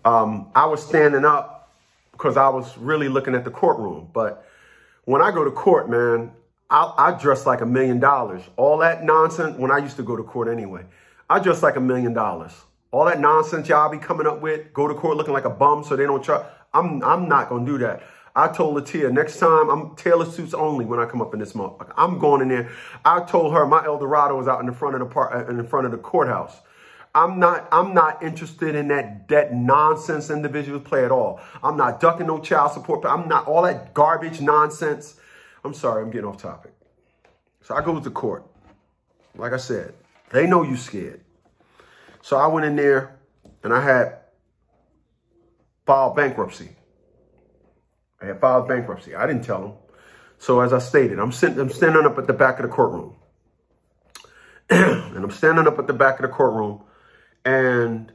I was standing up because I was really looking at the courtroom. But when I go to court, man, I dress like $1 million. All that nonsense, when I used to go to court anyway, I dress like $1 million. All that nonsense y'all be coming up with, go to court looking like a bum so they don't try. I'm not going to do that. I told Latia, next time I'm tailored suits only when I come up in this motherfucker. I'm going in there. I told her my Eldorado is out in the front of the courthouse. I'm not interested in that nonsense individuals play at all. I'm not ducking no child support. I'm not all that garbage nonsense. I'm sorry, I'm getting off topic. So I go to court. Like I said, they know you scared. So I went in there and I had filed bankruptcy. I didn't tell them. So as I stated, I'm standing up at the back of the courtroom. And I'm standing up at the back of the courtroom. And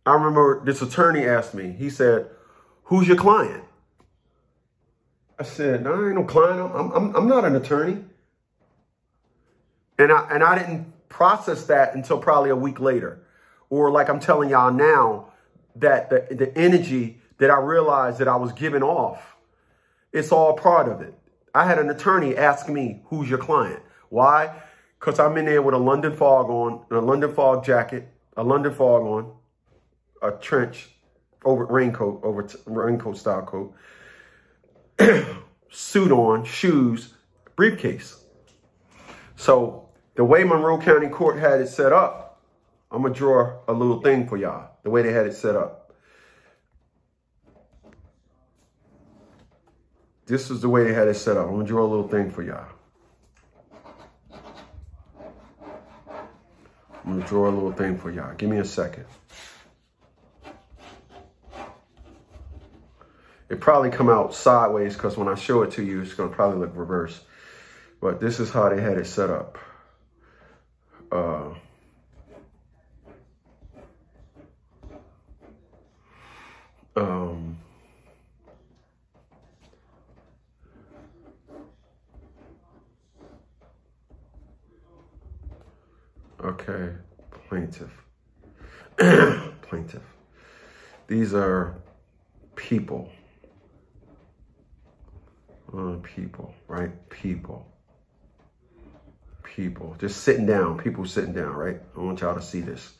I remember this attorney asked me, he said, "Who's your client?" I said, "No, I ain't no client. I'm not an attorney." And I didn't process that until probably a week later. Or like I'm telling y'all now, that the energy that I realized that I was giving off, it's all part of it. I had an attorney ask me, "Who's your client?" Why? Because I'm in there with a London fog on, a London fog jacket, a London fog on, a trench over raincoat style coat, suit on, shoes, briefcase. So the way Monroe County Court had it set up, I'm going to draw a little thing for y'all, the way they had it set up. This is the way they had it set up. I'm going to draw a little thing for y'all. I'm going to draw a little thing for y'all. Give me a second. It probably come out sideways because when I show it to you, it's going to probably look reverse. But this is how they had it set up. Okay, plaintiff. Plaintiff. These are people. People, right? People. Just sitting down. People sitting down, right? I want y'all to see this.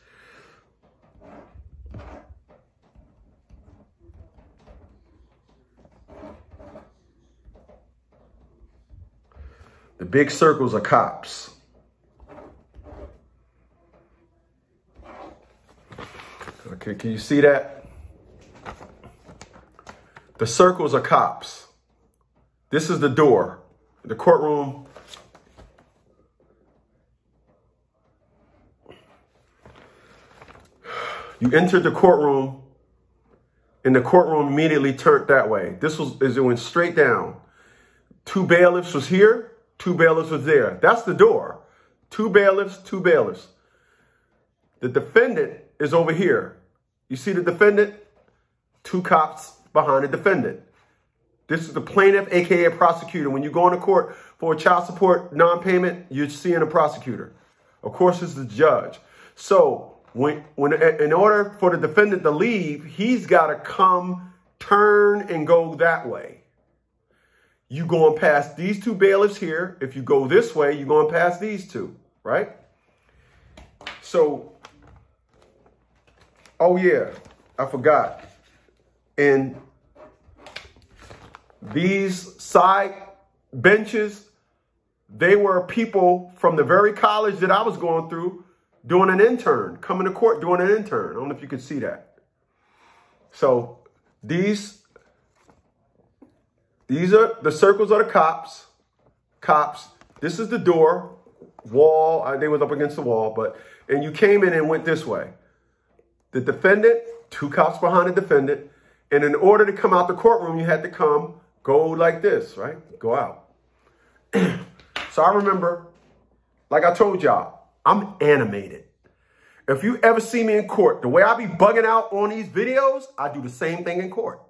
The big circles are cops. Okay, can you see that? The circles are cops. This is the door. The courtroom. You entered the courtroom, and the courtroom immediately turned that way. It went straight down. 2 bailiffs was here, 2 bailiffs was there. That's the door. 2 bailiffs, 2 bailiffs. The defendant is over here. You see the defendant? 2 cops behind the defendant. This is the plaintiff, aka a prosecutor. When you go into court for a child support non-payment, you're seeing a prosecutor. Of course, it's the judge. So when in order for the defendant to leave, he's got to come, turn, and go that way. You going past these 2 bailiffs here. If you go this way, you're going past these 2, right? So, oh yeah, I forgot. And these side benches, they were people from the very college that I was going through doing an intern, coming to court doing an intern. I don't know if you could see that. So these are the circles of the cops. This is the door, wall. They was up against the wall, and you came in and went this way. The defendant, 2 cops behind the defendant. And in order to come out the courtroom, you had to go like this, right? Go out. So I remember, like I told y'all, I'm animated. If you ever see me in court, the way I be bugging out on these videos, I do the same thing in court.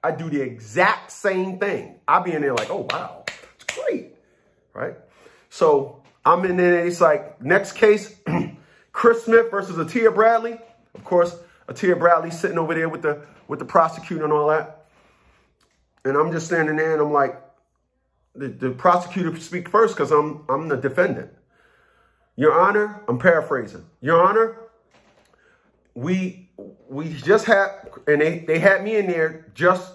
I do the exact same thing. I be in there like, oh, wow, it's great, right? So I'm in there, it's like, next case, Chris Smith versus Atia Bradley. Of course, Atia Bradley sitting over there with the prosecutor and all that. And I'm just standing there and I'm like, the prosecutor speak first because I'm the defendant. Your Honor, I'm paraphrasing. Your Honor, we just had, and they had me in there just,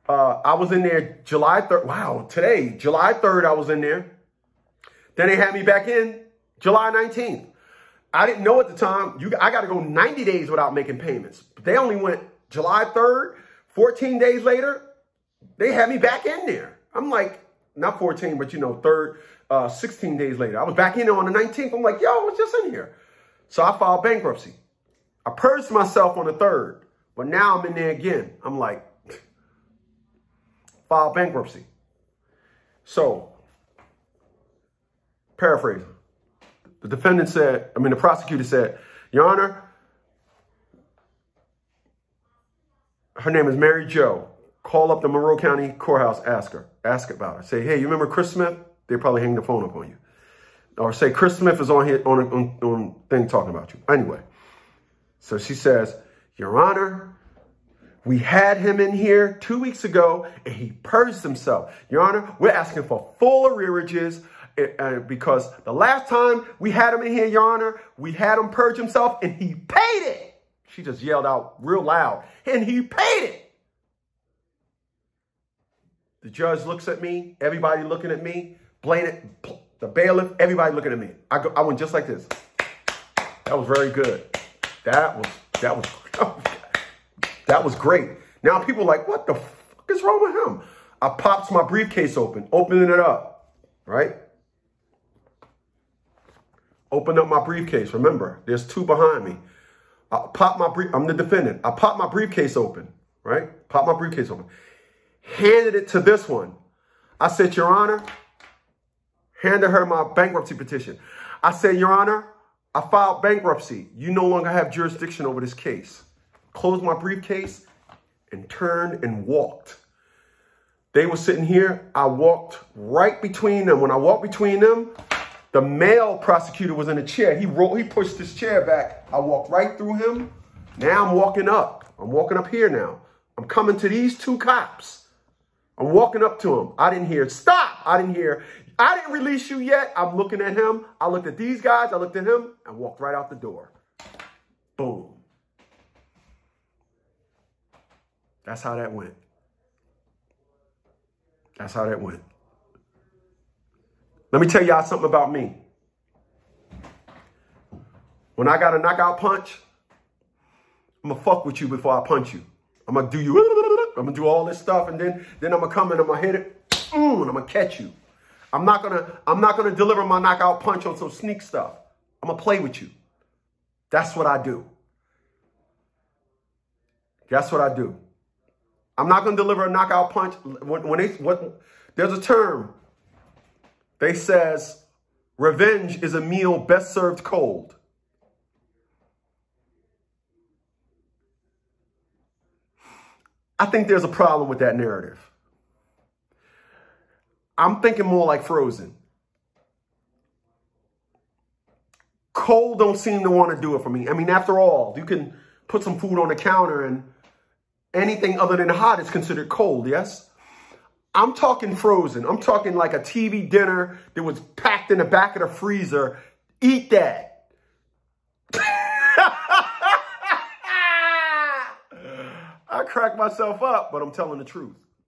I was in there July 3rd. Wow, today, July 3rd, I was in there. Then they had me back in July 19th. I didn't know at the time, I got to go 90 days without making payments. But they only went July 3rd, 14 days later, they had me back in there. I'm like, not 14, but 16 days later. I was back in there on the 19th. I'm like, yo, I was just in here. So I filed bankruptcy. I purged myself on the 3rd, but now I'm in there again. I'm like, file bankruptcy. So, paraphrasing. The prosecutor said, Your Honor, her name is Mary Jo. Call up the Monroe County Courthouse, ask about her. Say, hey, you remember Chris Smith? They probably hang the phone up on you. Or say, Chris Smith is on here on thing talking about you. Anyway, so she says, Your Honor, we had him in here 2 weeks ago and he purged himself. Your Honor, we're asking for full arrearages because the last time we had him in here, Your Honor, we had him purge himself and he paid it. She just yelled out real loud, and he paid it. The judge looks at me, everybody looking at me, the bailiff, everybody looking at me. I went just like this. That was very good. That was great. Now people are like, what the fuck is wrong with him? I pops my briefcase opening it up, right? Open up my briefcase. Remember, there's two behind me. I'm the defendant. I pop my briefcase open, right? Pop my briefcase open. Handed it to this one. I said, Your Honor, handed her my bankruptcy petition. I said, Your Honor, I filed bankruptcy. You no longer have jurisdiction over this case. Closed my briefcase and turned and walked. They were sitting here. I walked right between them. When I walked between them, the male prosecutor was in a chair. He pushed his chair back. I walked right through him. Now I'm walking up. I'm walking up here now. I'm coming to these two cops. I'm walking up to him. I didn't hear, stop. I didn't release you yet. I'm looking at him. I looked at these guys. I looked at him and walked right out the door. Boom. That's how that went. That's how that went. Let me tell y'all something about me. When I got a knockout punch, I'm going to fuck with you before I punch you. I'm going to do you. I'm going to do all this stuff, and then I'm going to come and I'm going to hit it, and I'm going to catch you. I'm not going to deliver my knockout punch on some sneak stuff. I'm going to play with you. That's what I do. That's what I do. I'm not going to deliver a knockout punch. There's a term. They says, revenge is a meal best served cold. I think there's a problem with that narrative. I'm thinking more like Frozen. Cold don't seem to want to do it for me. I mean, after all, you can put some food on the counter and anything other than hot is considered cold, yes? I'm talking Frozen. I'm talking like a TV dinner that was packed in the back of the freezer. Eat that. I crack myself up, but I'm telling the truth.